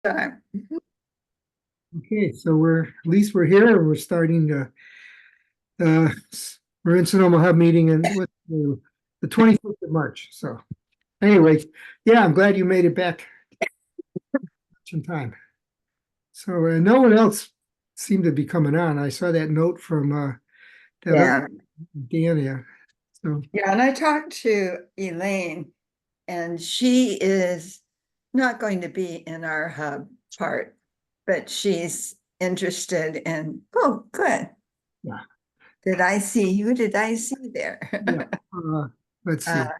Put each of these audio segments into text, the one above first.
time. Okay, so at least we're here. We're starting uh, we're in Sonoma Hub meeting and what the 25th of March. So anyway, yeah, I'm glad you made it back in time. So no one else seemed to be coming on. I saw that note from that Yeah. Dan. Yeah. So Yeah. And I talked to Elaine, and she is not going to be in our hub part, but she's interested in, oh, good. yeah, Did I see you? Did I see there? yeah. Let's Uh, see.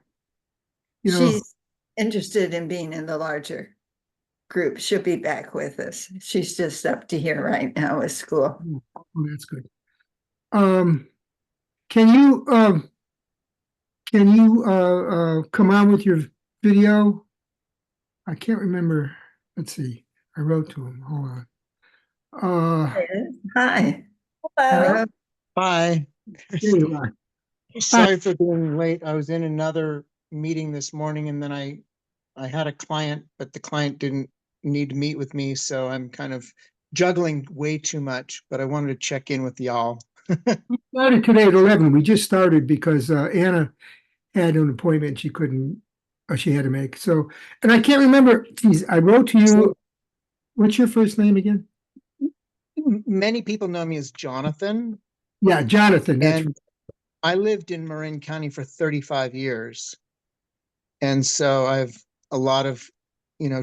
You know, she's interested in being in the larger group. She'll be back with us. She's just up to here right now with school. oh, that's good. Um, can you come on with your video? I can't remember. Let's see. I wrote to him. Hold on. Hi. Uh, Hello. Hi. there you are. Hi. Sorry for being late. I was in another meeting this morning and then I had a client, but the client didn't need to meet with me, so I'm kind of juggling way too much, but I wanted to check in with y'all. We started today at 11. We just started because Anna had an appointment she couldn't, or she had to make. So, and I can't remember. Geez, I wrote to you. So- What's your first name again? Many people know me as Jonathan, Yeah, Jonathan. That's and I lived in Marin County for 35 years. And so I have a lot of,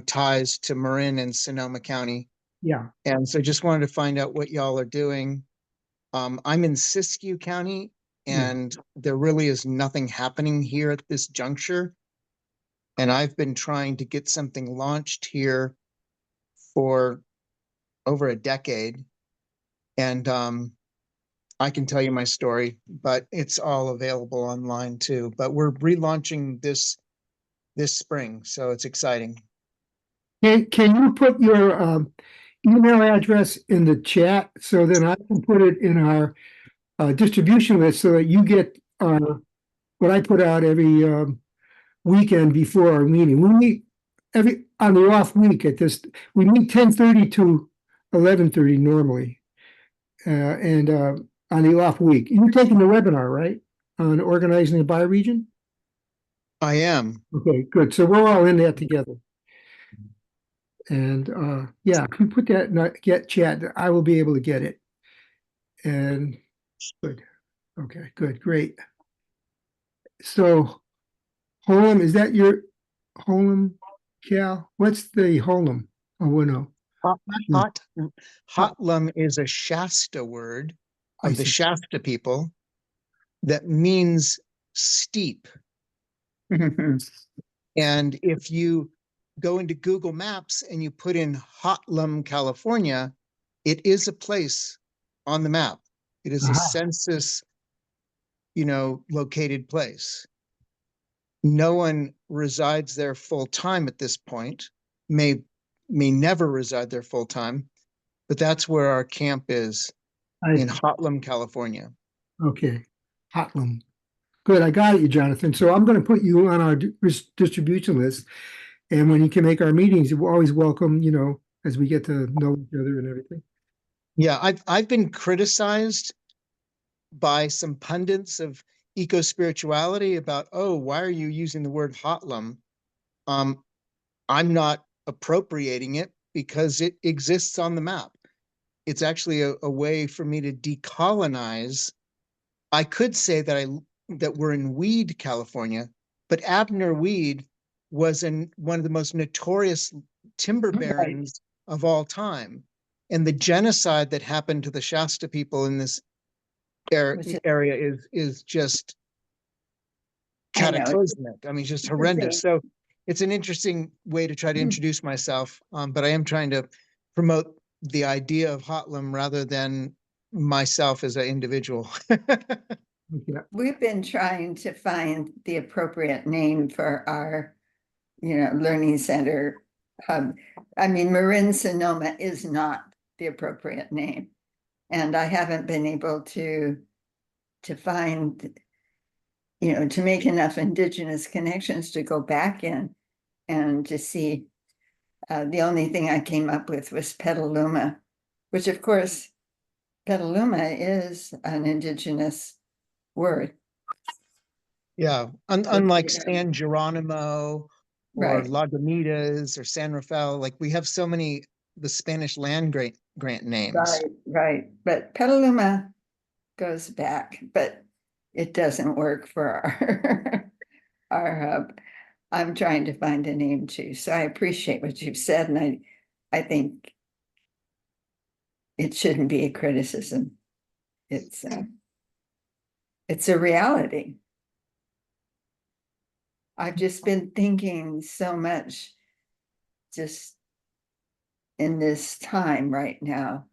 ties to Marin and Sonoma County. yeah. And so just wanted to find out what y'all are doing. I'm in Siskiyou County, Yeah. and there really is nothing happening here at this juncture. And I've been trying to get something launched here for over a decade. And I can tell you my story, but it's all available online too. But we're relaunching this spring, so it's exciting. Can you put your email address in the chat so then I can put it in our distribution list so that you get what I put out every weekend before our meeting. We meet every on the off week at this. We meet 10:30 to 11:30 normally, and on the off week. You're taking the webinar, right? On organizing the bioregion? I am. Okay, good. So we're all in that together. And yeah, if you put that in get chat, I will be able to get it. And good. Okay, good, great. So Holm, is that your Holm, Cal? What's the Holm? Oh, well, no. Hot, Hotlum is a Shasta word I of the see. Shasta people that means steep. And if you go into Google Maps and you put in Hotlum, California, it is a place on the map. It is a census, located place. No one resides there full time at this point, may never reside there full time, but that's where our camp is in Hotlum, California. Okay, Hotlum. Good, I got you, Jonathan. So I'm going to put you on our distribution list. And when you can make our meetings, we're always welcome, as we get to know each other and everything. Yeah, I've been criticized by some pundits of eco spirituality about, oh, why are you using the word Hotlum? I'm not appropriating it because it exists on the map. It's actually a way for me to decolonize. I could say that we're in Weed, California, but Abner Weed was one of the most notorious timber barons of all time. And the genocide that happened to the Shasta people in this area is just cataclysmic. I mean, just horrendous. So it's an interesting way to try to introduce myself, but I am trying to promote the idea of Hotlum rather than myself as an individual. We've been trying to find the appropriate name for our, learning center hub. I mean, Marin Sonoma is not the appropriate name. And I haven't been able to find, to make enough indigenous connections to go back in and to see The only thing I came up with was Petaluma, which of course, Petaluma is an indigenous word. Yeah, unlike San Geronimo or Right, Lagunitas or San Rafael, like we have so many the Spanish land grant names. right. But Petaluma goes back, but it doesn't work for our our hub. I'm trying to find a name too, so I appreciate what you've said, and I think it shouldn't be a criticism. It's a reality. I've just been thinking so much just in this time right now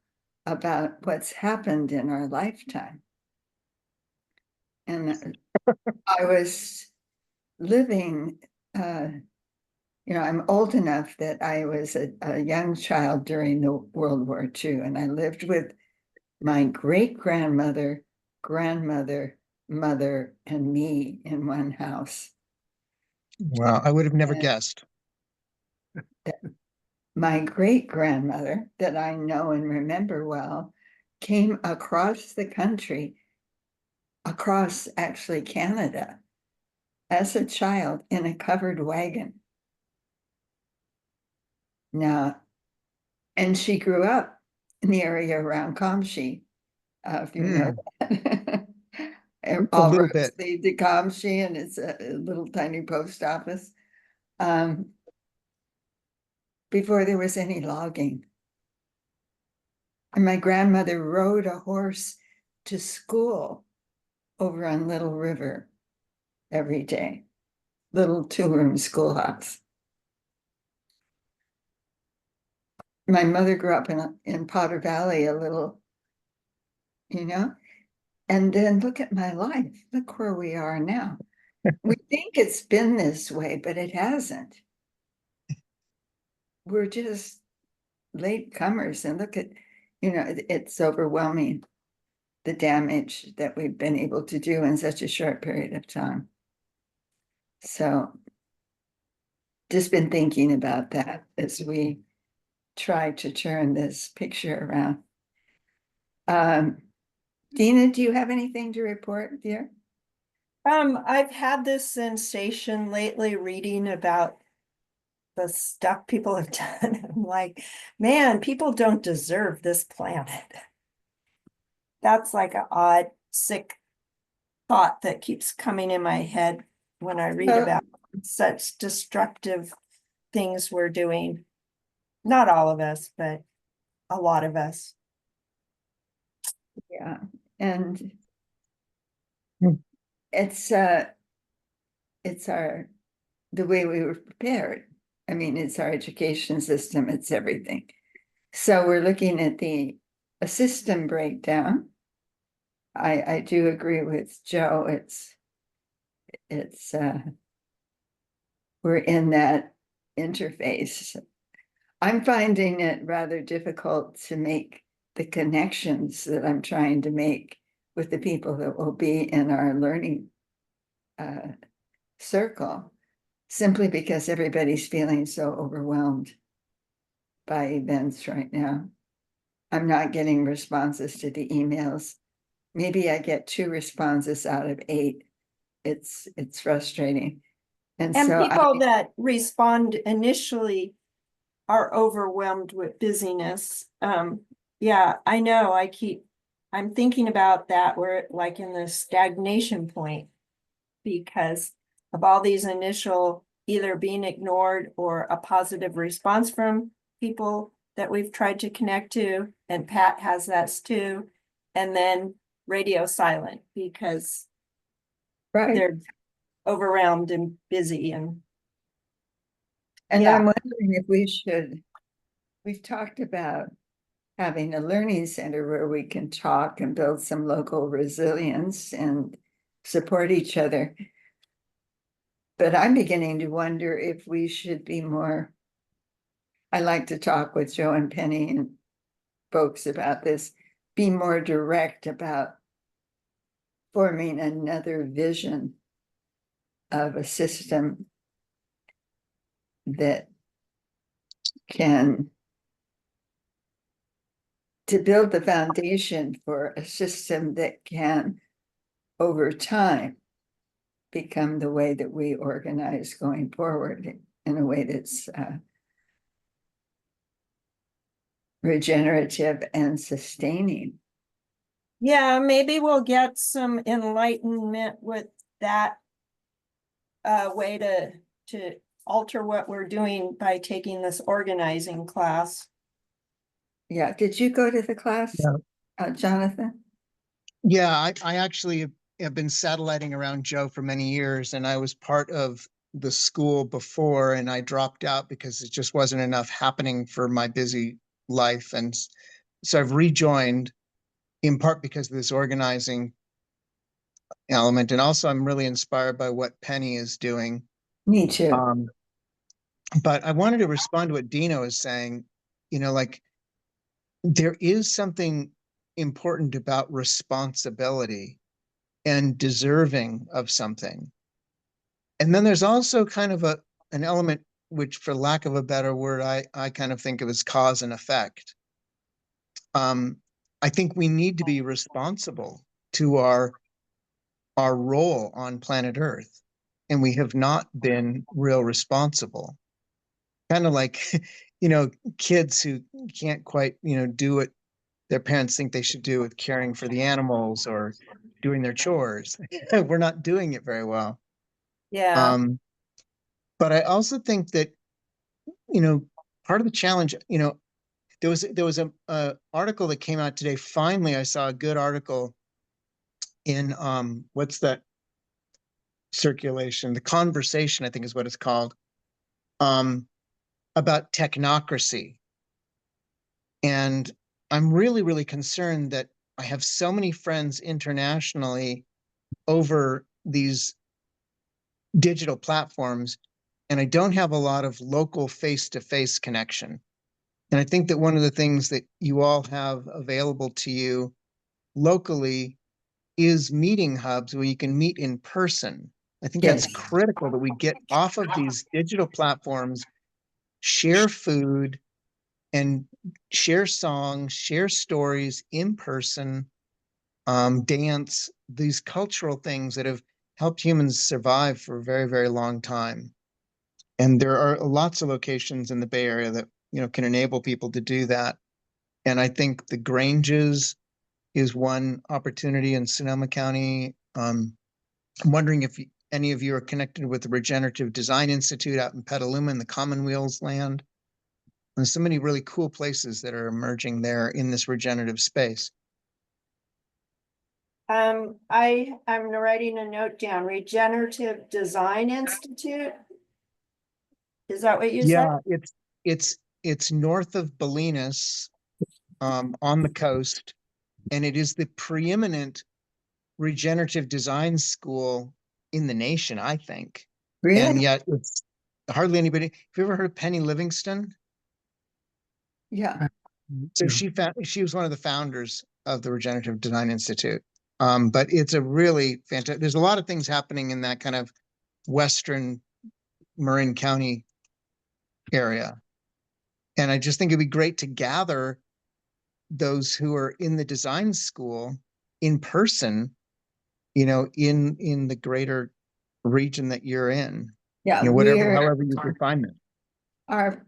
about what's happened in our lifetime. And I was living, I'm old enough that I was a young child during the World War II, and I lived with my great grandmother, grandmother, mother, and me in one house. Wow, I would have never And guessed. my great grandmother, that I know and remember well, came across the country, across actually Canada, as a child in a covered wagon. Now, and she grew up in the area around Comshe, if you know Mm, that. a All little roads bit. lead to Comshe, and it's a little tiny post office. Um, before there was any logging. And my grandmother rode a horse to school over on Little River every day, little two-room schoolhouse. My mother grew up in Potter Valley, a little, you know, and then look at my life. Look where we are now. We think it's been this way, but it hasn't. We're just late comers, and look at, it's overwhelming, the damage that we've been able to do in such a short period of time. So just been thinking about that as we try to turn this picture around. Dina, do you have anything to report, dear? I've had this sensation lately reading about the stuff people have done. I'm like, man, people don't deserve this planet. That's like an odd, sick thought that keeps coming in my head when I read Well, about such destructive things we're doing. Not all of us, but a lot of us. yeah, and Hmm. it's our the way we were prepared. I mean, it's our education system, it's everything. So we're looking at a system breakdown. I do agree with Joe. It's we're in that interface. I'm finding it rather difficult to make the connections that I'm trying to make with the people that will be in our learning circle, simply because everybody's feeling so overwhelmed by events right now. I'm not getting responses to the emails. Maybe I get 2 responses out of 8. It's frustrating. And And so people that respond initially are overwhelmed with busyness. Yeah, I know. I'm thinking about that. We're like in the stagnation point because of all these initial either being ignored or a positive response from people that we've tried to connect to. And Pat has that too. And then radio silent because right. they're overwhelmed and busy and And yeah. I'm wondering if we've talked about having a learning center where we can talk and build some local resilience and support each other. But I'm beginning to wonder if we should be more. I like to talk with Joe and Penny and folks about this, be more direct about forming another vision of a system that can to build the foundation for a system that can, over time, become the way that we organize going forward in a way that's regenerative and sustaining. Yeah, maybe we'll get some enlightenment with that way to alter what we're doing by taking this organizing class. Yeah, did you go to the class, Jonathan? Yeah, I actually have been satelliting around Joe for many years, and I was part of the school before, and I dropped out because it just wasn't enough happening for my busy life. And so I've rejoined in part because of this organizing element. And also I'm really inspired by what Penny is doing. Me too. But I wanted to respond to what Dino is saying, like there is something important about responsibility and deserving of something. And then there's also kind of an element which, for lack of a better word, I kind of think of as cause and effect. I think we need to be responsible to our role on planet Earth, and we have not been real responsible. Kind of like, kids who can't quite, do what their parents think they should do with caring for the animals or doing their chores. We're not doing it very well. Yeah. But I also think that, part of the challenge, there was a article that came out today. Finally, I saw a good article in what's that circulation? The Conversation, I think is what it's called, about technocracy. And I'm really, really concerned that I have so many friends internationally over these digital platforms, and I don't have a lot of local face-to-face connection. And I think that one of the things that you all have available to you locally is meeting hubs where you can meet in person. I think that's Yes. critical, that we get off of these digital platforms, share food, and share songs, share stories in person, dance, these cultural things that have helped humans survive for a very, very long time. And there are lots of locations in the Bay Area that, can enable people to do that. And I think the Granges is one opportunity in Sonoma County. I'm wondering if any of you are connected with the Regenerative Design Institute out in Petaluma in the Commonweal's land. There's so many really cool places that are emerging there in this regenerative space. I'm writing a note down. Regenerative Design Institute. Is that what you said? Yeah, it's north of Bolinas, on the coast, and it is the preeminent regenerative design school in the nation, I think. Really? And yet it's hardly anybody. Have you ever heard of Penny Livingston? Yeah. So she was one of the founders of the Regenerative Design Institute. But it's a really fantastic, there's a lot of things happening in that kind of western Marin County area. And I just think it'd be great to gather those who are in the design school in person, in the greater region that you're in. Yeah, However you define it. our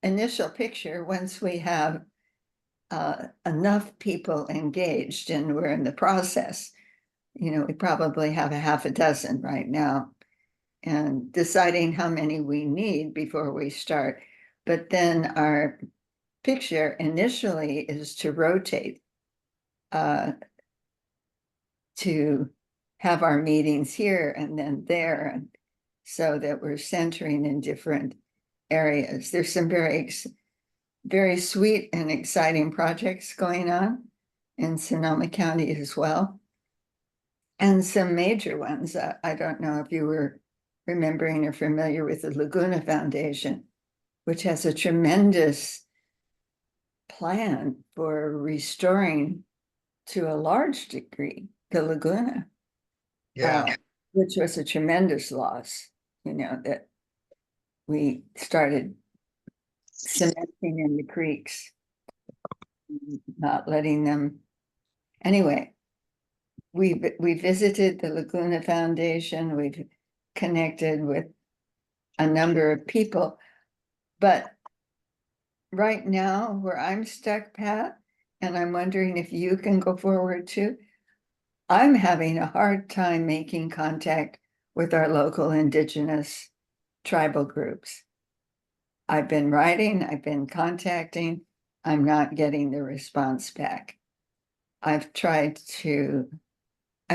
initial picture, once we have enough people engaged and we're in the process, we probably have a half a dozen right now, and deciding how many we need before we start. But then our picture initially is to rotate, to have our meetings here and then there, and so that we're centering in different areas. There's some very sweet and exciting projects going on in Sonoma County as well, and some major ones. I don't know if you were remembering or familiar with the Laguna Foundation, which has a tremendous plan for restoring, to a large degree, the Laguna. Which was a tremendous loss, that we started cementing in the creeks, not letting them. Anyway, we visited the Laguna Foundation. We've connected with a number of people, but right now where I'm stuck, Pat, and I'm wondering if you can go forward too. I'm having a hard time making contact with our local indigenous tribal groups. I've been writing, I've been contacting, I'm not getting the response back. I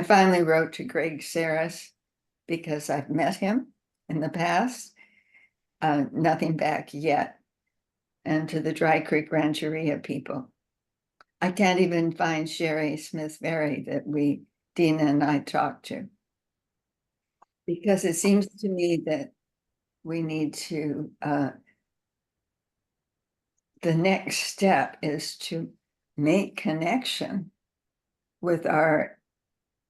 finally wrote to Greg Saris because I've met him in the past. Nothing back yet. And to the Dry Creek Rancheria people. I can't even find Sherry Smith-Berry that Dina and I talked to. Because it seems to me that we need to, the next step is to make connection with our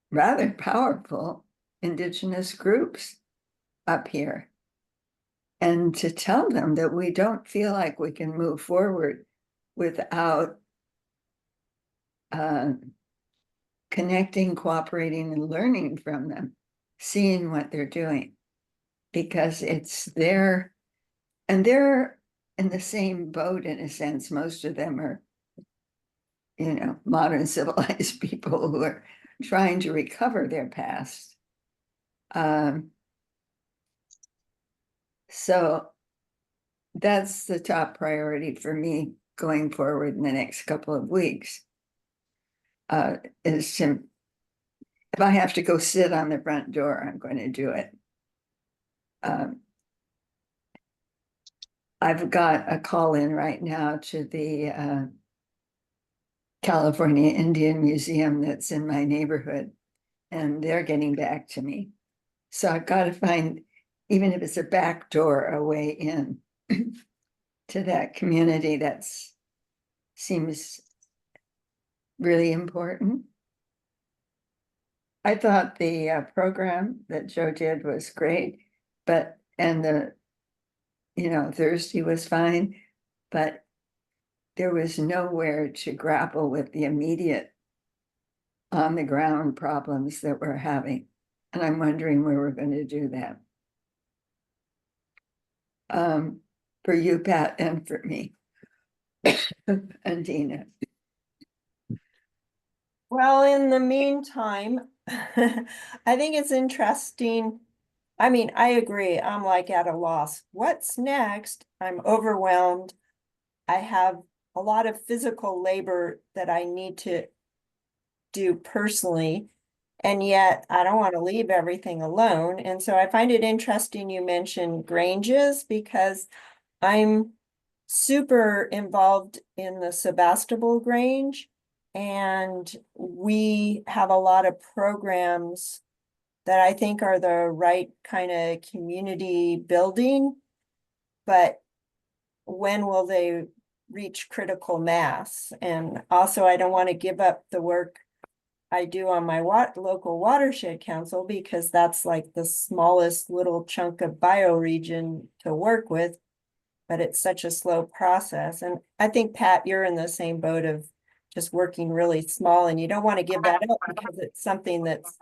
rather powerful indigenous groups up here. And to tell them that we don't feel like we can move forward without connecting, cooperating, and learning from them, seeing what they're doing, because it's their, and they're in the same boat in a sense. Most of them are, modern civilized people who are trying to recover their past. So that's the top priority for me going forward in the next couple of weeks. Is to, if I have to go sit on the front door, I'm going to do it. I've got a call in right now to the California Indian Museum that's in my neighborhood, and they're getting back to me. So I've got to find, even if it's a back door, a way in to that community. Seems really important. I thought the program that Joe did was great, and Thursday was fine, but there was nowhere to grapple with the immediate on the ground problems that we're having. And I'm wondering where we're going to do that. For you, Pat, and for me, and Dina. Well, in the meantime, I think it's interesting. I mean, I agree. I'm like at a loss. What's next? I'm overwhelmed. I have a lot of physical labor that I need to do personally, and yet I don't want to leave everything alone. And so I find it interesting you mentioned Granges, because I'm super involved in the Sebastopol Grange, and we have a lot of programs that I think are the right kind of community building, but when will they reach critical mass? And also, I don't want to give up the work I do on my local watershed council, because that's like the smallest little chunk of bioregion to work with, but it's such a slow process. And I think, Pat, you're in the same boat of just working really small, and you don't want to give that up because it's something that's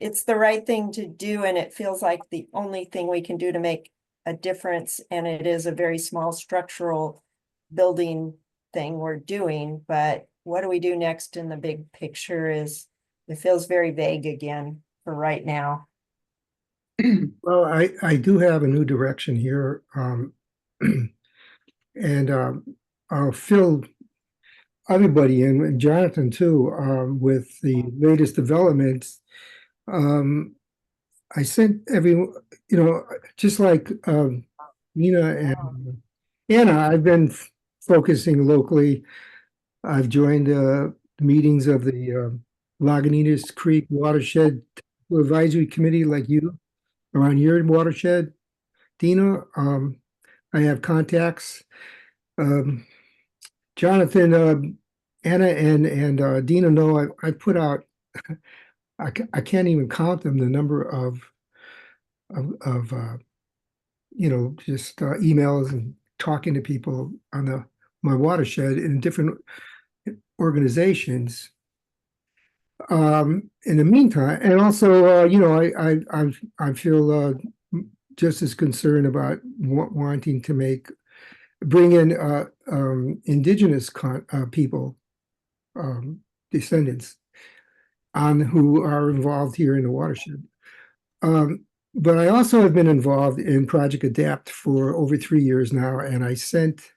it's the right thing to do, and it feels like the only thing we can do to make a difference, and it is a very small structural building thing we're doing. But what do we do next in the big picture it feels very vague again for right now. Well, I do have a new direction here, and I'll fill everybody in, and Jonathan too, with the latest developments. I sent just like Nina and Anna, I've been focusing locally. I've joined the meetings of the Lagunitas Creek Watershed Advisory Committee, like you, around your watershed. Dina, I have contacts. Jonathan, Anna, and Dina know I put out. I can't even count them, the number of just emails and talking to people on my watershed in different organizations. In the meantime, and also, I feel just as concerned about wanting to bring in indigenous people, descendants, who are involved here in the watershed. But I also have been involved in Project Adapt for over 3 years now, and I sent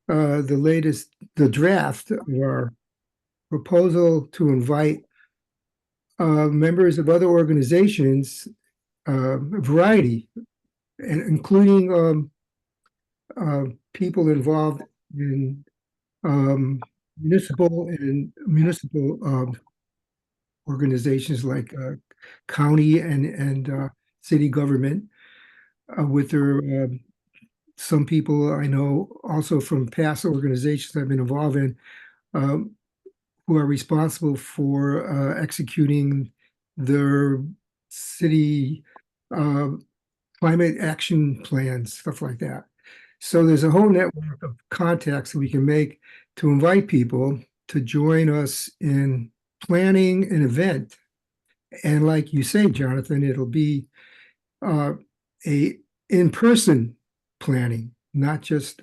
the draft of our proposal to invite members of other organizations, a variety, and including people involved in municipal organizations like county and city government, with some people I know also from past organizations I've been involved in, who are responsible for executing their city climate action plans, stuff like that. So there's a whole network of contacts that we can make to invite people to join us in planning an event. And like you say, Jonathan, it'll be a in-person planning, not just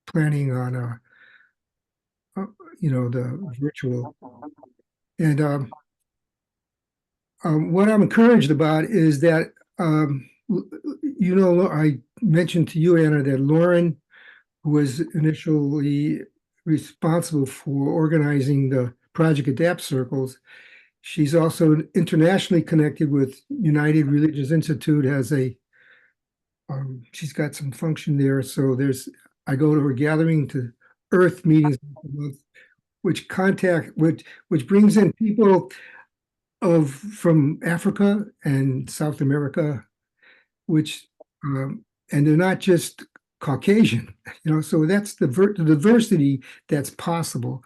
planning on the virtual. And what I'm encouraged about is that I mentioned to you, Anna, that Lauren was initially responsible for organizing the Project Adapt circles. She's also internationally connected with United Religious Institute as she's got some function there. So I go to her gathering to Earth meetings, which brings in people from Africa and South America, and they're not just Caucasian, so that's the diversity that's possible.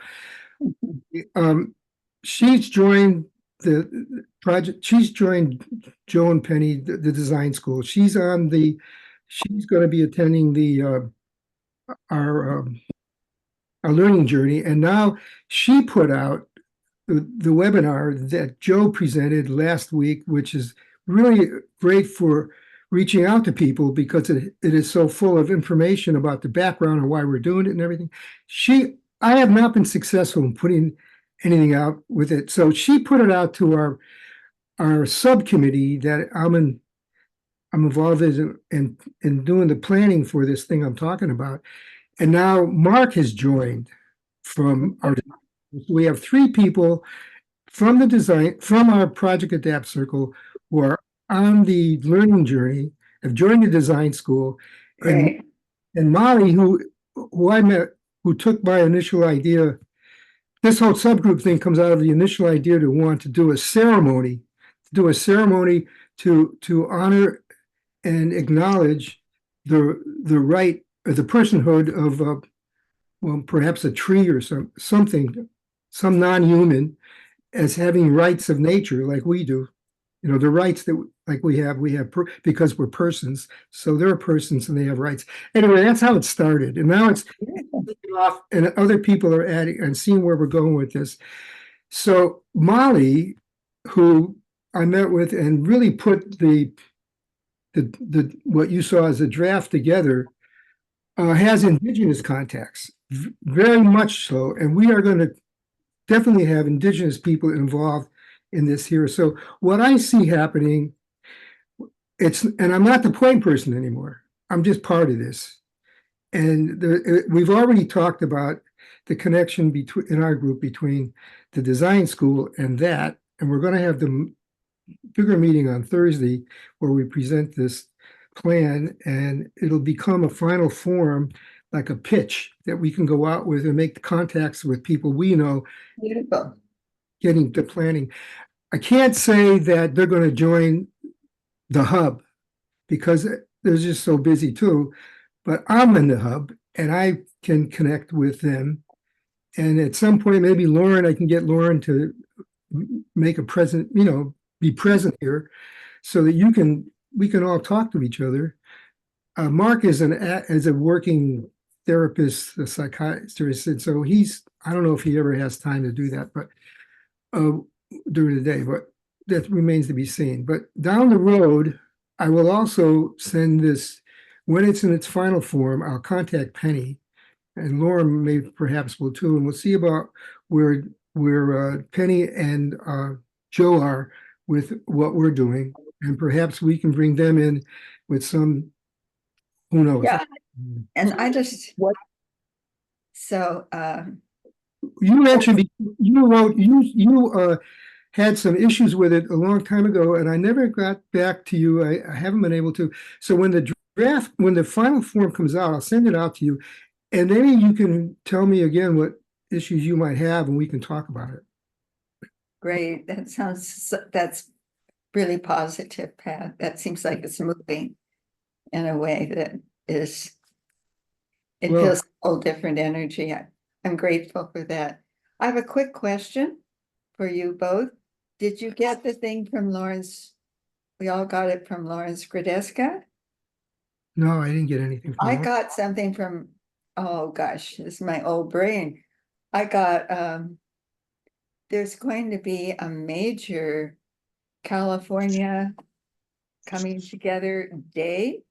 She's joined the project. She's joined Joe and Penny, the design school. She's going to be attending our learning journey. And now she put out the webinar that Joe presented last week, which is really great for reaching out to people because it is so full of information about the background and why we're doing it and everything. I have not been successful in putting anything out with it. So she put it out to our subcommittee that I'm involved in doing the planning for this thing I'm talking about. And now Mark has joined from our. So we have 3 people from our Project Adapt Circle who are on the learning journey, have joined the design school, and Molly, who I met, who took my initial idea. This whole subgroup thing comes out of the initial idea to want to do a ceremony to honor and acknowledge the right or the personhood of perhaps a tree or something, some non-human, as having rights of nature like we do. The rights that like we have because we're persons. So they're persons and they have rights. Anyway, that's how it started. And now it's off and other people are adding and seeing where we're going with this. So Molly, who I met with and really put the what you saw as a draft together, has indigenous contacts, very much so. And we are going to definitely have indigenous people involved in this here. So what I see happening, and I'm not the point person anymore. I'm just part of this. And we've already talked about the connection in our group between the design school and that. And we're going to have the bigger meeting on Thursday where we present this plan, and it'll become a final form, like a pitch that we can go out with and make the contacts with people we know. Beautiful. Getting to planning. I can't say that they're going to join the hub because they're just so busy too, but I'm in the hub and I can connect with them. And at some point, maybe I can get Lauren to make a present, be present here so that we can all talk to each other. Mark is is a working therapist, a psychiatrist, and so I don't know if he ever has time to do that, but uh, during the day, but that remains to be seen. But down the road, I will also send this, when it's in its final form, I'll contact Penny, and Lauren may perhaps will too, and we'll see about where Penny and Joe are with what we're doing, and perhaps we can bring them in with some, who knows? Yeah, and I just, What? so, You mentioned you had some issues with it a long time ago, and I never got back to you. I haven't been able to. So when when the final form comes out, I'll send it out to you, and maybe you can tell me again what issues you might have, and we can talk about it. great, that's really positive, Pat. That seems like it's moving in a way that it Well- feels a whole different energy. I'm grateful for that. I have a quick question for you both. Did you get the thing from Lawrence? We all got it from Lawrence Gradeska. No, I didn't get anything from I Lauren. got something from, oh gosh, this is my old brain. I got, there's going to be a major California coming together day.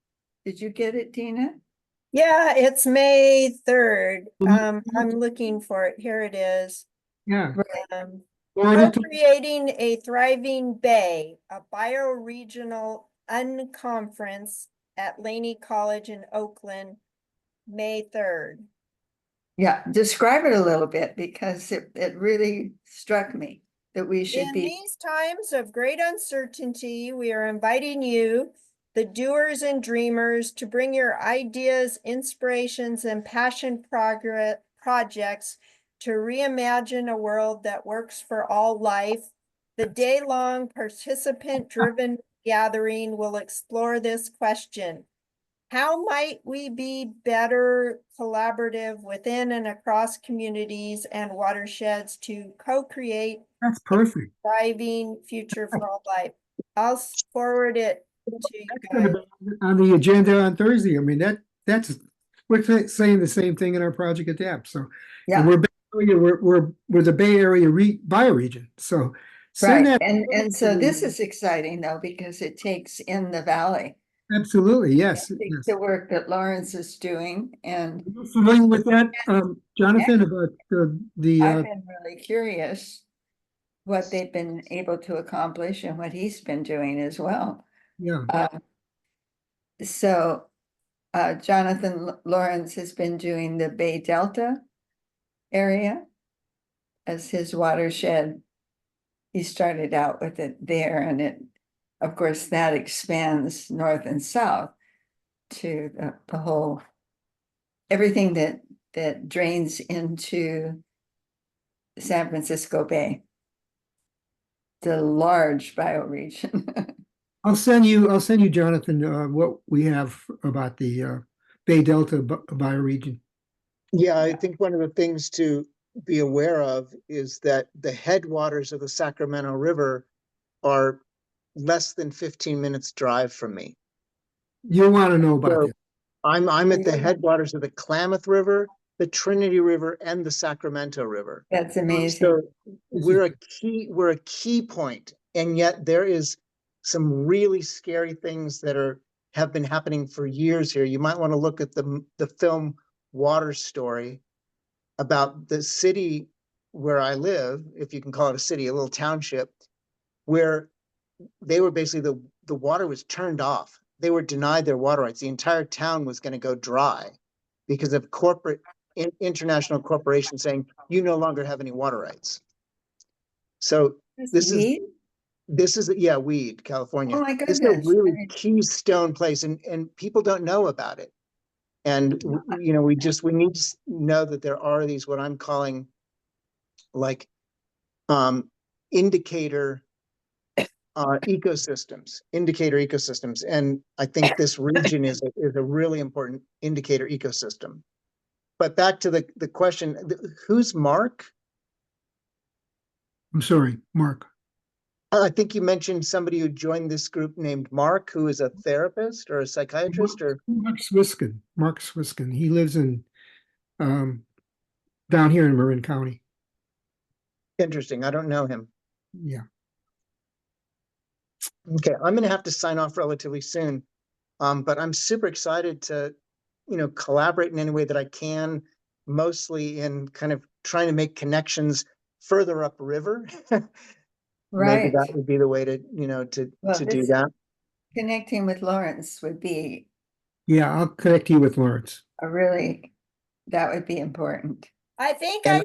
Did you get it, Dina? Yeah, it's May 3rd. Mhm. I'm looking for it. Here it is. Yeah. Um, Well, Co-creating a thriving bay, a bioregional unconference at Laney College in Oakland, May 3rd. Yeah, describe it a little bit because it really struck me that we should In be, these times of great uncertainty, we are inviting you, the doers and dreamers, to bring your ideas, inspirations, and passion projects to reimagine a world that works for all life. The day-long participant-driven gathering will explore this question. How might we be better collaborative within and across communities and watersheds to co-create that's perfect. thriving future for all life? I'll forward it to you That's gonna guys. be on the agenda on Thursday. I mean, that's we're saying the same thing in our Project Adapt. So, and yeah, we're Bay Area, we're the Bay Area bioregion. So send right. that. And so this is exciting though, because it takes in the valley. Absolutely, yes, It takes yes. the work that Lawrence is doing, and Are you familiar with that, Jonathan, about I've been really curious what they've been able to accomplish and what he's been doing as well. yeah. So Jonathan Lawrence has been doing the Bay Delta area as his watershed. He started out with it there, and of course, that expands north and south to the whole, everything that drains into San Francisco Bay, the large bioregion. I'll send you, Jonathan, what we have about the Bay Delta bioregion. Yeah, I think one of the things to be aware of is that the headwaters of the Sacramento River are less than 15 minutes drive from me. You'll want to know about So this. I'm at the headwaters of the Klamath River, the Trinity River, and the Sacramento River. That's amazing. So we're a key point, and yet there is some really scary things that have been happening for years here. You might want to look at the film Water Story about the city where I live, if you can call it a city, a little township, where they were basically the water was turned off. They were denied their water rights. The entire town was going to go dry because of international corporations saying you no longer have any water rights. So this is Weed, California. Oh my This is a goodness. really keystone place, and people don't know about it. And we need to know that there are these what I'm calling like indicator ecosystems, and I think this region is a really important indicator ecosystem. But back to the question, who's Mark? I'm sorry, Mark. I think you mentioned somebody who joined this group named Mark, who is a therapist or a psychiatrist or Mark Swiskin. He lives in um, down here in Marin County. interesting. I don't know him. Yeah. Okay, I'm gonna have to sign off relatively soon. But I'm super excited to, collaborate in any way that I can, mostly in kind of trying to make connections further upriver. Maybe Right. that would be the way to, Well, to do this that. connecting with Lawrence would be Yeah, I'll connect you with Lawrence. that would be important. I think And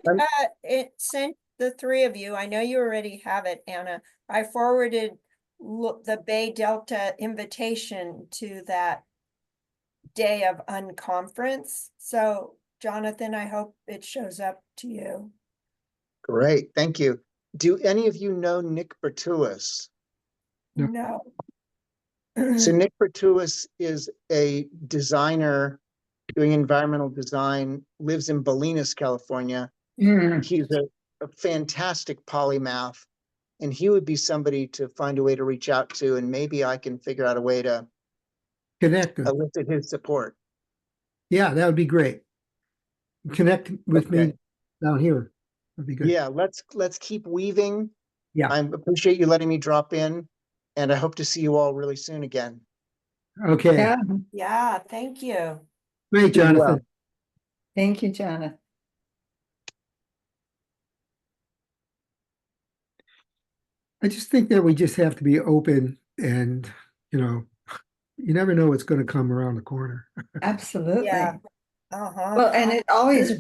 it sent the three of you, I know you already have it, Anna. I forwarded the Bay Delta invitation to that day of unconference. So Jonathan, I hope it shows up to you. great, thank you. Do any of you know Nick Bertulis? No. So Nick Bertulis is a designer doing environmental design, lives in Bolinas, California. Mm. He's a fantastic polymath, and he would be somebody to find a way to reach out to, and maybe I can figure out a way to Connect them. elicit his support. Yeah, that would be great. Connect with Okay. me down here. That'd be good. Yeah, let's keep weaving. Yeah. I appreciate you letting me drop in, and I hope to see you all really soon again. Okay. Yeah, Yeah, thank you. Great, Be well. Jonathan. thank you, Jonathan. I just think that we just have to be open and, you never know what's going to come around the corner. Absolutely. Yeah. Uh-huh. Well, and it always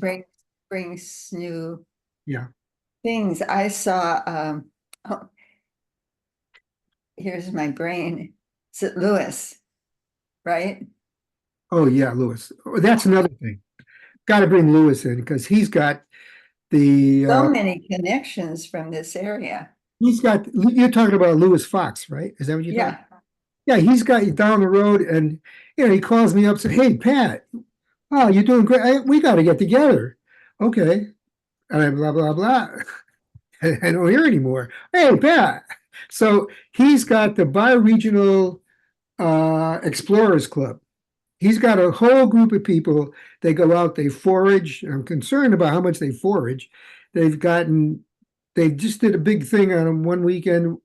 brings new Yeah. things. I saw, oh, here's my brain. Is it Lewis? Right? Oh, yeah, Lewis. Oh, that's another thing. Got to bring Lewis in because he's got the, So many connections from this area. you're talking about Lewis Fox, right? Is that what you're talking? Yeah. Yeah, he's got you down the road and, he calls me up and says, hey, Pat, oh, you're doing great. We got to get together. Okay. And I blah, blah, blah. I don't hear anymore. Hey, Pat. So he's got the bioregional Explorers Club. He's got a whole group of people. They go out, they forage. I'm concerned about how much they forage. They just did a big thing on them one weekend.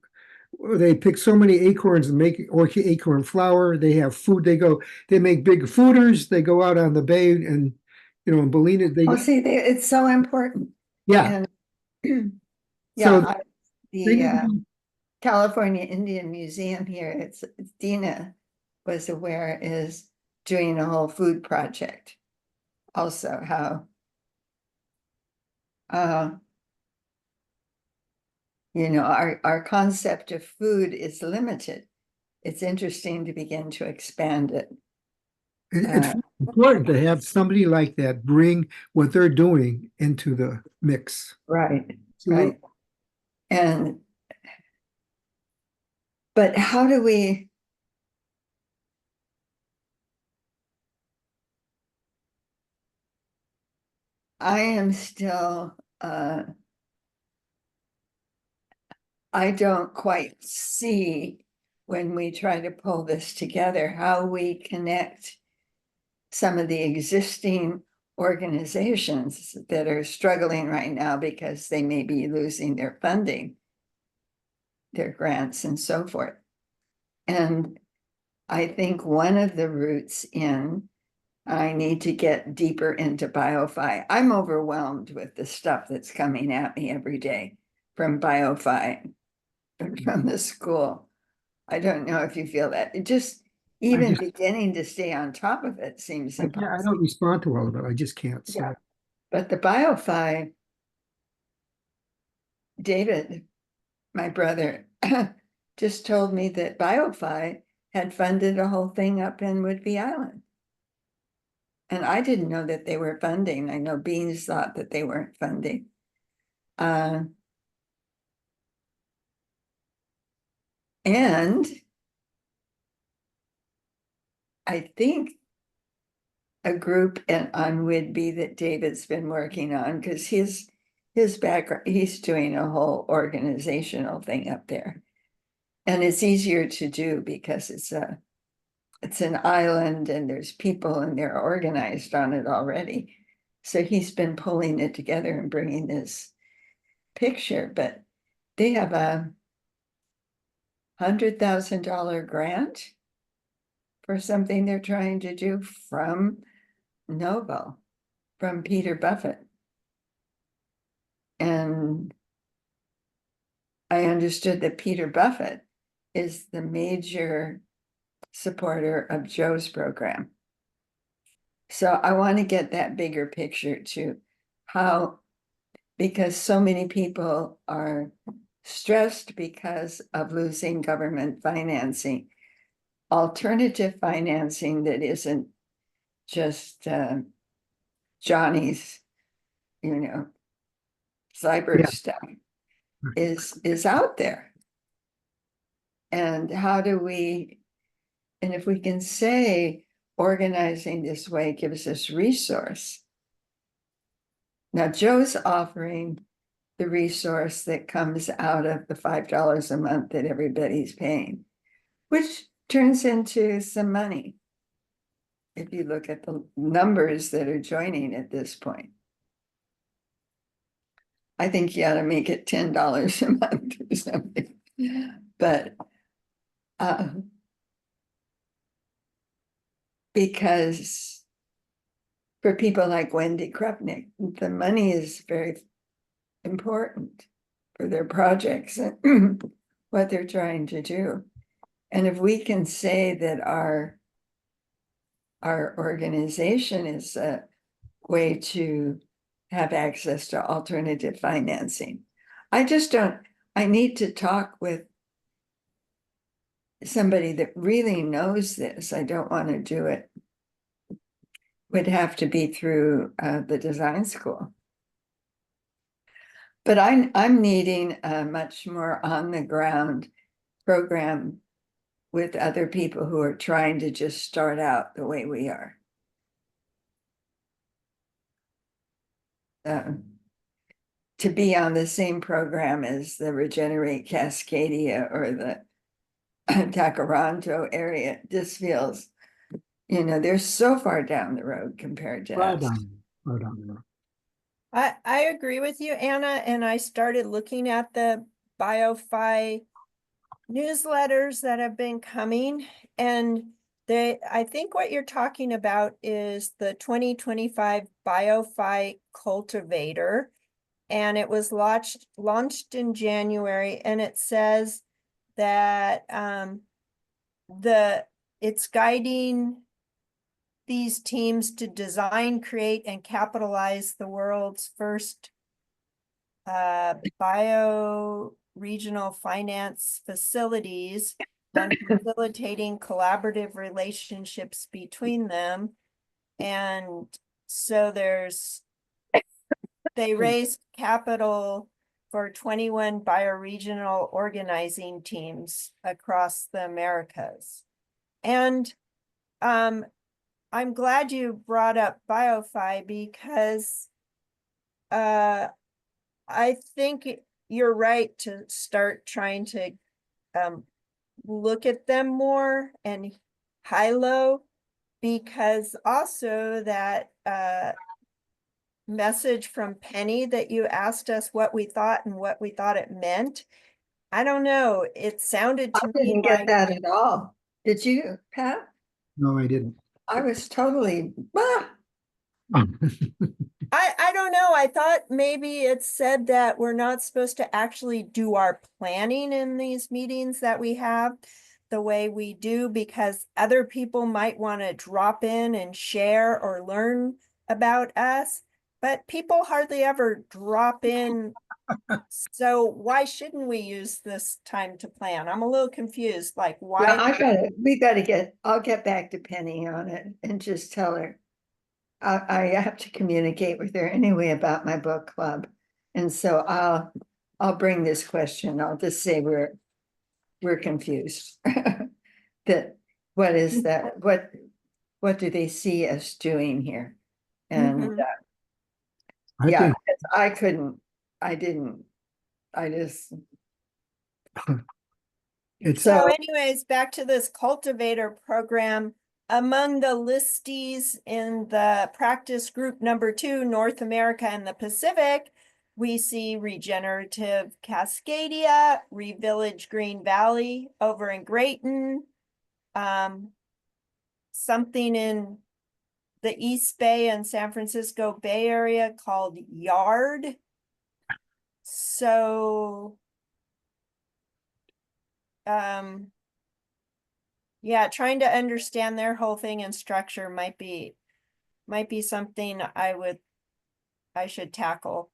They pick so many acorns and make acorn flour. They have food. They make big fooders. They go out on the bay and, in Bolinas, Oh, see, it's so important. yeah. And So yeah, the California Indian Museum here, it's Dina was aware, is doing a whole food project. Also, how our concept of food is limited. It's interesting to begin to expand it. It's important to have somebody like that bring what they're doing into the mix. Right, right. But how do we? I am still, I don't quite see when we try to pull this together, how we connect some of the existing organizations that are struggling right now because they may be losing their funding, their grants and so forth. And I think one of the routes I need to get deeper into BioFi. I'm overwhelmed with the stuff that's coming at me every day from BioFi, from the school. I don't know if you feel that. It just, even beginning to stay on top of it seems impossible. I don't respond to all of it. I just can't. So. Yeah. But the BioFi, David, my brother, just told me that BioFi had funded a whole thing up in Whidbey Island. And I didn't know that they were funding. I know Beans thought that they weren't funding. And I think a group on Whidbey that David's been working on, because his background, he's doing a whole organizational thing up there. And it's easier to do because it's an island and there's people and they're organized on it already. So he's been pulling it together and bringing this picture, but they have a $100,000 grant for something they're trying to do from Noble, from Peter Buffett. And I understood that Peter Buffett is the major supporter of Joe's program. So I want to get that bigger picture to how, because so many people are stressed because of losing government financing, alternative financing that isn't just Johnny's, cyber Yeah. stuff is out there. And how do we, and if we can say organizing this way gives us resource. Now Joe's offering the resource that comes out of the $5 a month that everybody's paying, which turns into some money. If you look at the numbers that are joining at this point. I think you ought to make it $10 a month or something. But because for people like Wendy Krupnik, the money is very important for their projects and what they're trying to do. And if we can say that our organization is a way to have access to alternative financing. I need to talk with somebody that really knows this. I don't want to do it. Would have to be through the design school. But I'm needing a much more on the ground program with other people who are trying to just start out the way we are. To be on the same program as the Regenerate Cascadia or the Takaranto area, this feels, they're so far down the road compared to us. Far down the road. I agree with you, Anna, and I started looking at the BioFi newsletters that have been coming, and I think what you're talking about is the 2025 BioFi cultivator, and it was launched in January, and it says that it's guiding these teams to design, create, and capitalize the world's first bio-regional finance facilities and facilitating collaborative relationships between them. And so they raised capital for 21 bioregional organizing teams across the Americas. And I'm glad you brought up BioFi because I think you're right to start trying to look at them more and high-low, because also that message from Penny that you asked us what we thought and what we thought it meant. I don't know. It sounded to I me didn't like get that at all. Did you, Pat? No, I didn't. I was totally, I don't know. I thought maybe it said that we're not supposed to actually do our planning in these meetings that we have the way we do, because other people might want to drop in and share or learn about us, but people hardly ever drop in. So why shouldn't we use this time to plan? I'm a little confused, like why? yeah, I'll get back to Penny on it and just tell her. I have to communicate with her anyway about my book club. And so I'll bring this question. I'll just say we're confused. That what is that? What do they see us doing here? And I yeah, think I just It's So anyways, back to this cultivator program. Among the listees in the practice group number 2, North America and the Pacific, we see Regenerative Cascadia, Revillage Green Valley over in Grayton, something in the East Bay and San Francisco Bay Area called Yard. So, yeah, trying to understand their whole thing and structure might be something I should tackle.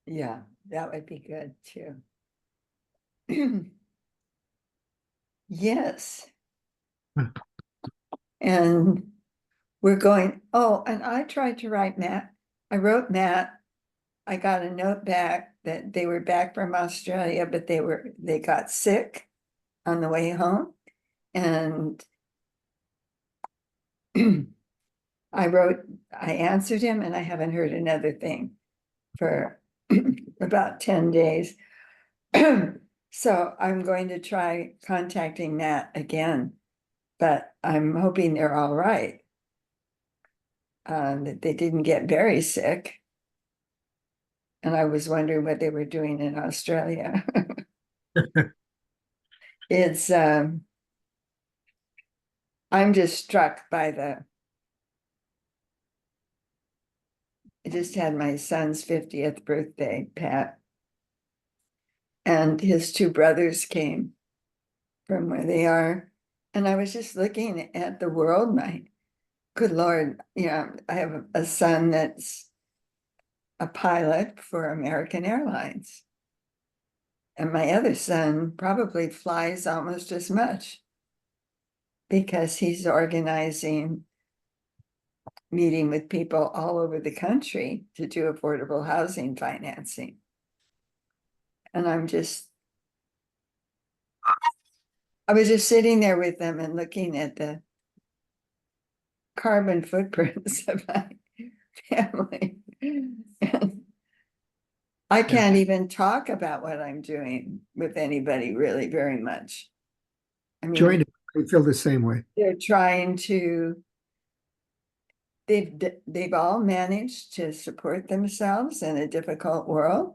Yeah, that would be good too. Yes. And we're going, oh, and I tried to write Matt. I wrote Matt. I got a note back that they were back from Australia, but they got sick on the way home. And I answered him, and I haven't heard another thing for about 10 days. So I'm going to try contacting Matt again, but I'm hoping they're all right. That they didn't get very sick. And I was wondering what they were doing in Australia. It's, I'm just struck by I just had my son's 50th birthday, Pat. And his 2 brothers came from where they are. And I was just looking at the world, my good Lord, I have a son that's a pilot for American Airlines. And my other son probably flies almost as much because he's organizing meeting with people all over the country to do affordable housing financing. And I was just sitting there with them and looking at the carbon footprints of my family. And I can't even talk about what I'm doing with anybody really very much. I mean, joined. I feel the same way. they're trying to, they've all managed to support themselves in a difficult world.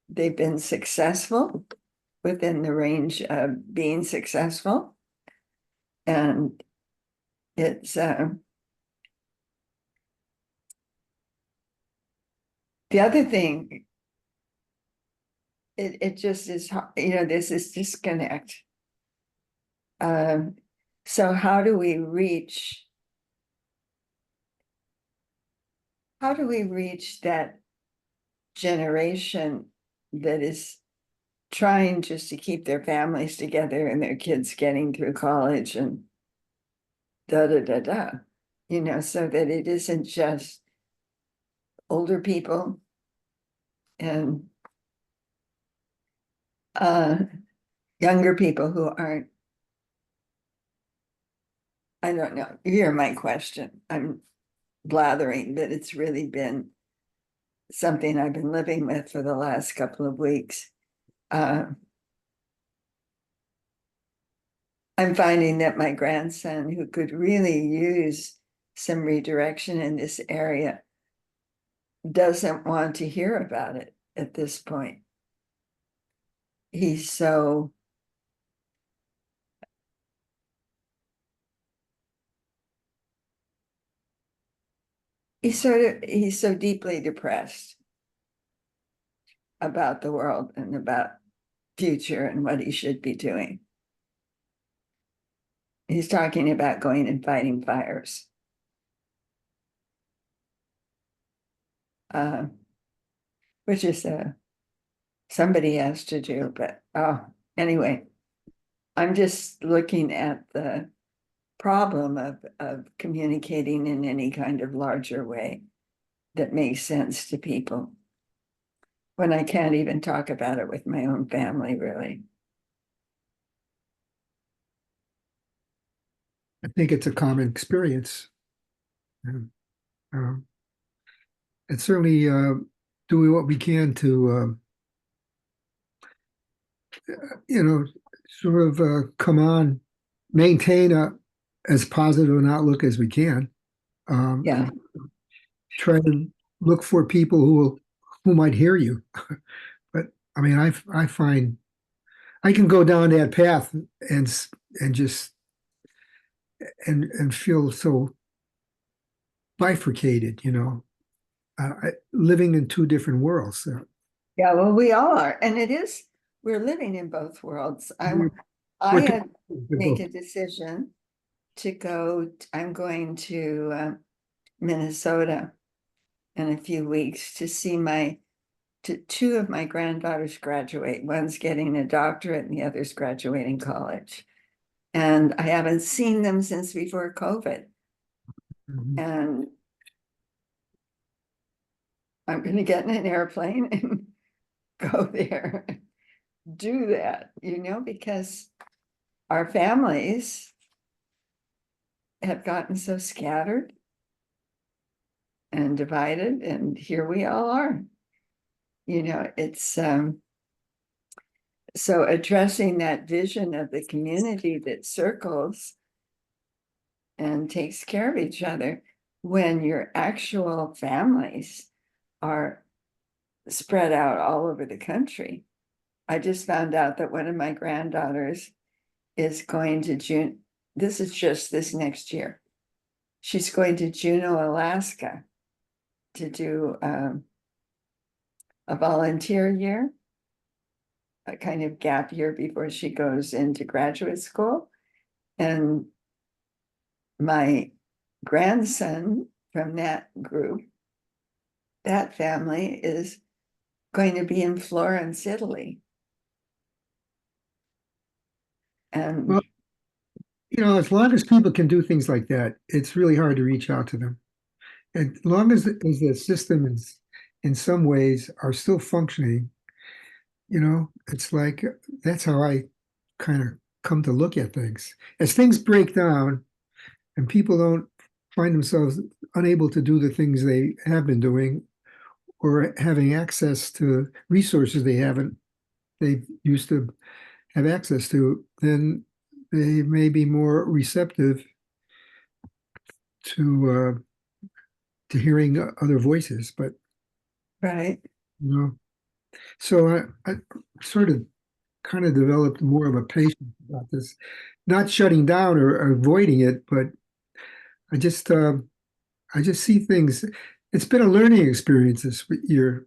They've been successful within the range of being successful. And it's the other thing, it just is, this is disconnect. So how do we reach that generation that is trying just to keep their families together and their kids getting through college and da da da da, so that it isn't just older people and younger people who aren't. I don't know. You hear my question. I'm blathering, but it's really been something I've been living with for the last couple of weeks. I'm finding that my grandson, who could really use some redirection in this area, doesn't want to hear about it at this point. He's so he's so deeply depressed about the world and about future and what he should be doing. He's talking about going and fighting fires. Which is somebody has to do, but anyway, I'm just looking at the problem of communicating in any kind of larger way that makes sense to people when I can't even talk about it with my own family, really. I think it's a common experience. And, and certainly doing what we can to, sort of come on, maintain as positive an outlook as we can. Yeah. Try to look for people who might hear you. But I mean, I find I can go down that path and just and feel so bifurcated, living in two different worlds. Yeah, well, we all are, and we're living in both worlds. We're- I we're had to we're make both- a decision to go, I'm going to Minnesota in a few weeks to see two of my granddaughters graduate. One's getting a doctorate and the other's graduating college. And I haven't seen them since before COVID. Mhm. And I'm going to get in an airplane and go there, do that, because our families have gotten so scattered and divided, and here we all are. It's so addressing that vision of the community that circles and takes care of each other when your actual families are spread out all over the country. I just found out that one of my granddaughters is going to June. This is just this next year. She's going to Juneau, Alaska to do a volunteer year, a kind of gap year before she goes into graduate school. And my grandson from that group, that family, is going to be in Florence, Italy. And Well, as long as people can do things like that, it's really hard to reach out to them. And as long as the system is, in some ways, are still functioning, it's like that's how I kind of come to look at things. As things break down and people don't find themselves unable to do the things they have been doing or having access to resources they used to have access to, then they may be more receptive to hearing other voices. But right. you know, so I sort of kind of developed more of a patience about this, not shutting down or avoiding it, but I just I just see things. It's been a learning experience this year,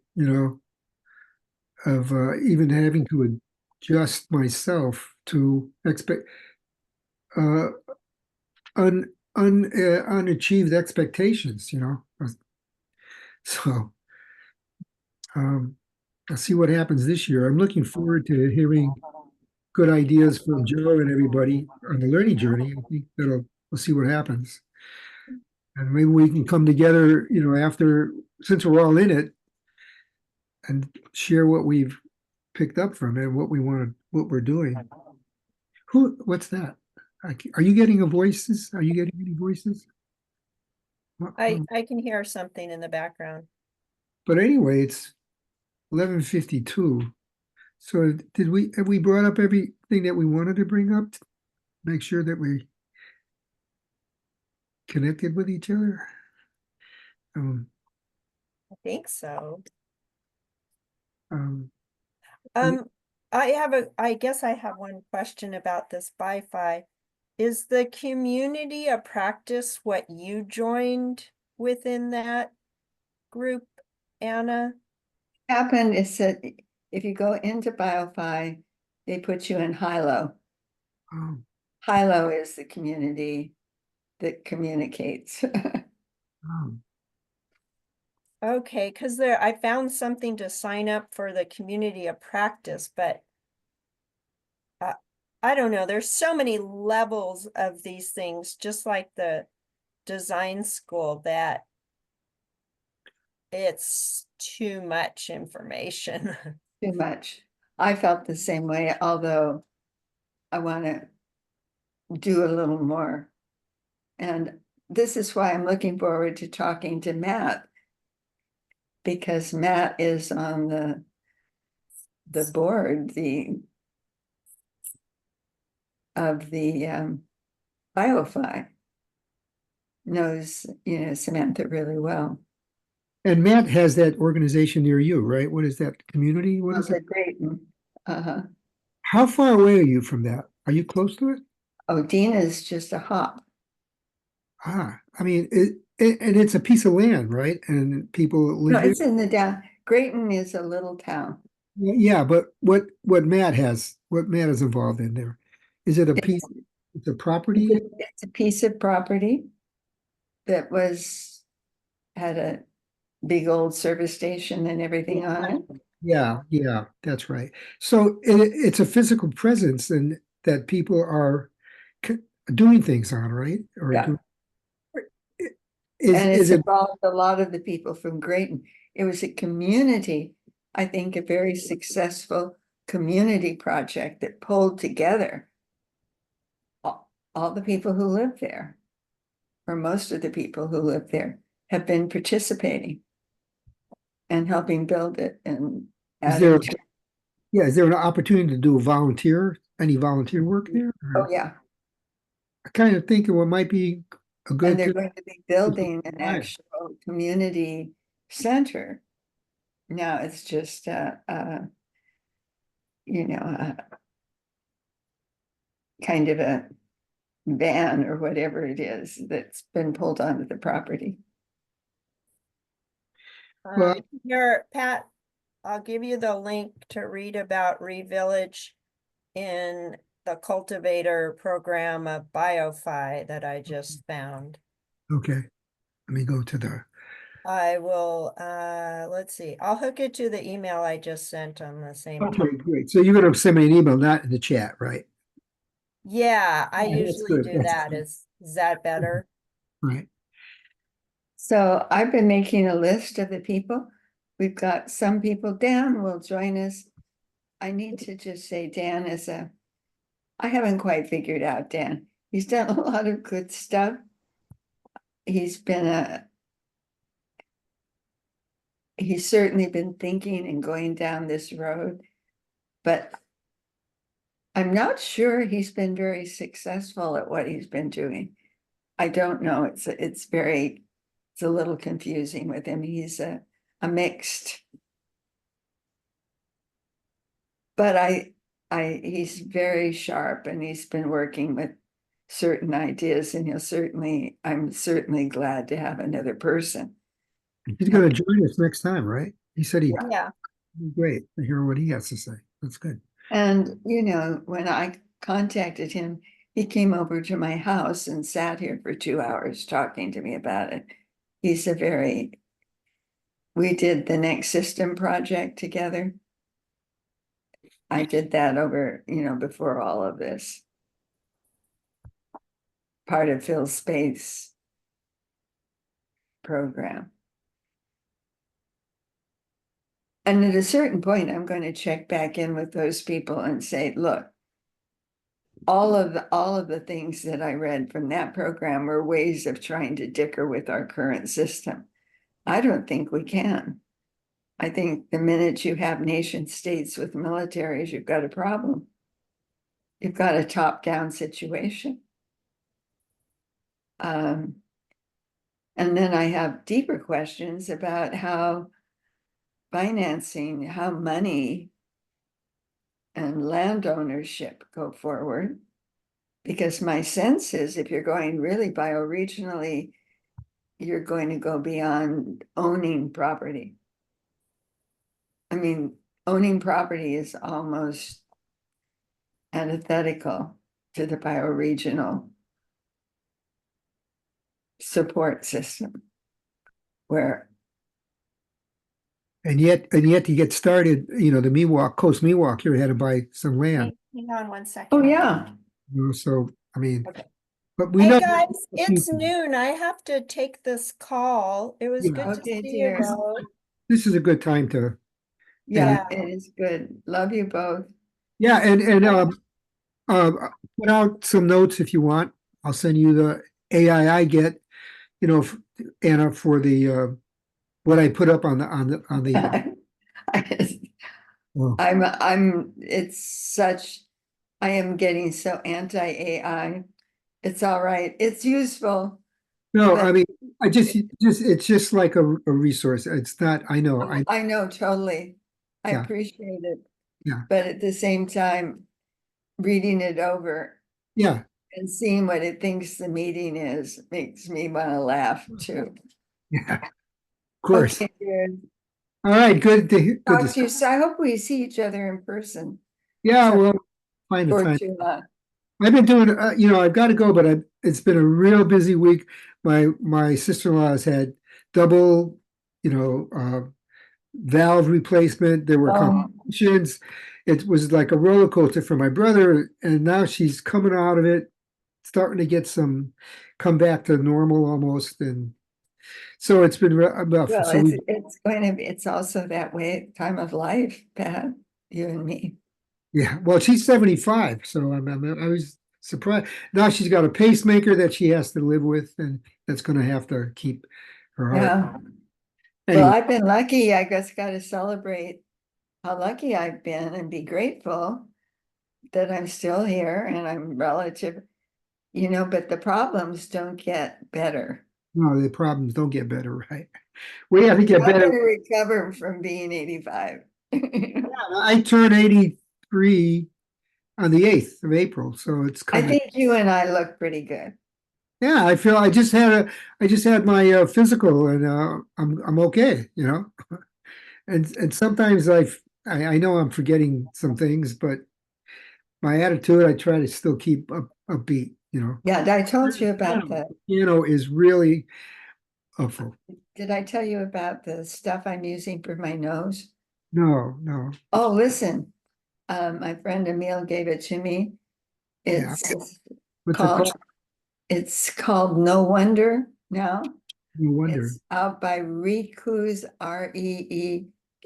of even having to adjust myself to expect uh, unachieved expectations, So I'll see what happens this year. I'm looking forward to hearing good ideas from Joe and everybody on the learning journey. I think we'll see what happens. And maybe we can come together, after, since we're all in it, and share what we've picked up from it, what we're doing. What's that? Are you getting voices? Are you getting any voices? I can hear something in the background. But anyway, it's 11:52. So have we brought up everything that we wanted to bring up to make sure that we connected with each other? I think so. Um, I guess I have one question about this Wi-Fi. Is the community a practice what you joined within that group, Anna? Happened is that if you go into BioFi, they put you in Hilo. um, Hilo is the community that communicates. um, Okay, because I found something to sign up for the community of practice, but I don't know. There's so many levels of these things, just like the design school, that it's too much information. Too much. I felt the same way, although I want to do a little more. And this is why I'm looking forward to talking to Matt, because Matt is on the board, of the BioFi knows, Samantha really well. And Matt has that organization near you, right? What is that community? What is Also it? Drayton. Uh-huh. How far away are you from that? Are you close to it? Oh, Dina's just a hop. I mean, and it's a piece of land, right? And people No, live there. it's in the down. Grayton is a little town. Yeah, but what Matt is involved in there? Is it a piece? It's, It's a property? it's a piece of property that had a big old service station and everything on it. Yeah, that's right. So it's a physical presence and that people are c- doing things on, right? Or Yeah. is And it's it? involved a lot of the people from Grayton. It was a community, I think, a very successful community project that pulled together all the people who live there, or most of the people who live there, have been participating and helping build it and Is there? adding to. Yeah, is there an opportunity to do any volunteer work there? Oh, yeah. I kind of think what might be a And good they're going to be building an Right. actual community center. Now it's just, kind of a van or whatever it is that's been pulled onto the property. Well- Here, Pat, I'll give you the link to read about Revillage in the cultivator program of BioFi that I just found. Okay, let me go to the. I will, let's see, I'll hook it to the email I just sent on the same. Okay, great. So you're going to send me an email, not in the chat, right? Yeah, I Yeah, that's usually good. do That's that. good. Is that better? Right. So I've been making a list of the people. We've got some people. Dan will join us. I need to just say Dan I haven't quite figured out Dan. He's done a lot of good stuff. He's certainly been thinking and going down this road, but I'm not sure he's been very successful at what he's been doing. I don't know. It's a little confusing with him. He's a mixed. But he's very sharp and he's been working with certain ideas and I'm certainly glad to have another person. He's going to join us next time, right? He said he'd Yeah. be great to hear what he has to say. That's good. And, when I contacted him, he came over to my house and sat here for 2 hours talking to me about it. We did the Next System project together. I did that over, before all of this. Part of Phil's space program. And at a certain point, I'm going to check back in with those people and say, look, all of the things that I read from that program were ways of trying to dicker with our current system. I don't think we can. I think the minute you have nation states with militaries, you've got a problem. You've got a top-down situation. And then I have deeper questions about how money and land ownership go forward. Because my sense is if you're going really bioregionally, you're going to go beyond owning property. I mean, owning property is almost antithetical to the bioregional support system, where And yet to get started, the Miwok, Coast Miwok, you had to buy some land. Hang on one second. oh yeah, So, I mean, Okay. but we Hey know. guys, it's noon. I have to take this call. It was Yeah. good to Okay, see you dear. both. This is a good time to. yeah, Yeah. it is good. Love you both. Yeah, and put out some notes if you want. I'll send you the AI I get, Anna, for the what I put up on the. I just- Well, it's such I am getting so anti-AI. It's all right. It's useful. No, But- I mean, it's just like a resource. It's not, I know, I know totally. I Yeah. appreciate it. Yeah. But at the same time, reading it over yeah, and seeing what it thinks the meeting is makes me want to laugh too. yeah, of course. Okay, good. All right, good to Talk to you. So I hope we see each other in person Yeah, So- well, find a or time. too. I've been doing, I've got to go, but it's been a real busy week. My sister-in-law has had double, valve replacement. There were Oh, complications. It was like a roller coaster for my brother, and now she's coming out of it, starting to get come back to normal almost. And so it's been rough. well, So it's going to be, it's also that way time of life, Pat, you and me. yeah, well, she's 75, so I was surprised. Now she's got a pacemaker that she has to live with, and that's going to have to keep her heart. Yeah. Well, Anyway, I've been lucky. I guess got to celebrate how lucky I've been and be grateful that I'm still here and I'm relative, but the problems don't get better. no, the problems don't get better, right? We have to get I'm going better. to recover from being 85. I turn 83 on the 8th of April, so it's I kind of, think you and I look pretty good. yeah, I feel I just had my physical, and I'm okay. And sometimes I know I'm forgetting some things, but my attitude, I try to still keep upbeat. Yeah, I told you about the, Piano is really helpful. did I tell you about the stuff I'm using for my nose? No. Oh, listen, my friend Emil gave it to me. Yeah. It's What's it called, called? it's called No Wonder now. No wonder. It's out by Reekooz,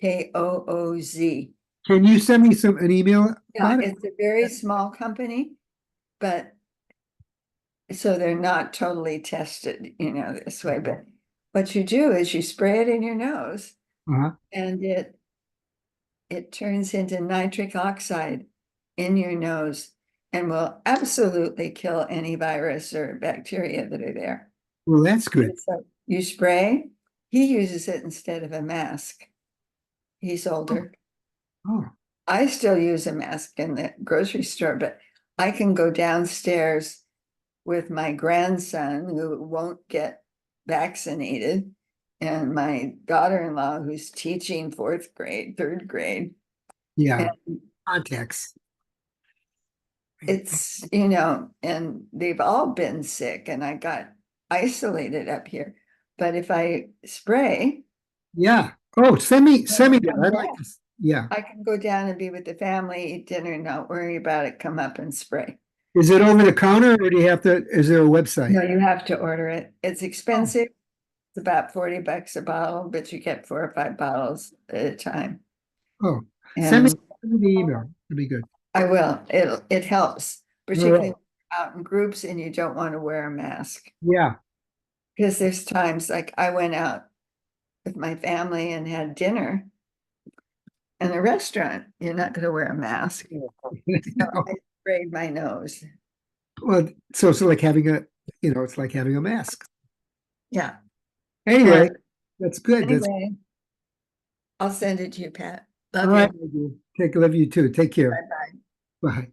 Reekooz. Can you send me an email Yeah, about it? it's a very small company, but so they're not totally tested, this way, but what you do is you spray it in your nose Uh-huh. and it turns into nitric oxide in your nose and will absolutely kill any virus or bacteria that are there. Well, that's good. So you spray, he uses it instead of a mask. He's older. Oh, I still use a mask in the grocery store, but I can go downstairs with my grandson who won't get vaccinated and my daughter-in-law who's teaching fourth grade, third grade. yeah. And Contacts. it's, and they've all been sick and I got isolated up here. But if I spray, Yeah. Oh, send me that. I'd like to. Yeah. I can go down and be with the family, eat dinner, not worry about it, come up and spray. Is it over the counter, or do you have to? Is there a website? No, you have to order it. It's expensive. It's about $40 a bottle, but you get 4 or 5 bottles at a time. Oh, send me And the email. It'd be good. I will. It helps, right. particularly out in groups and you don't want to wear a mask. Yeah. Because there's times like I went out with my family and had dinner in a restaurant. You're not going to wear a mask. So I sprayed my nose. Well, so it's like having it's like having a mask. Yeah. Anyway, that's good. That's Anyway, I'll send it to you, Pat. all Love right. you. Love you too. Take care. Bye-bye. Bye.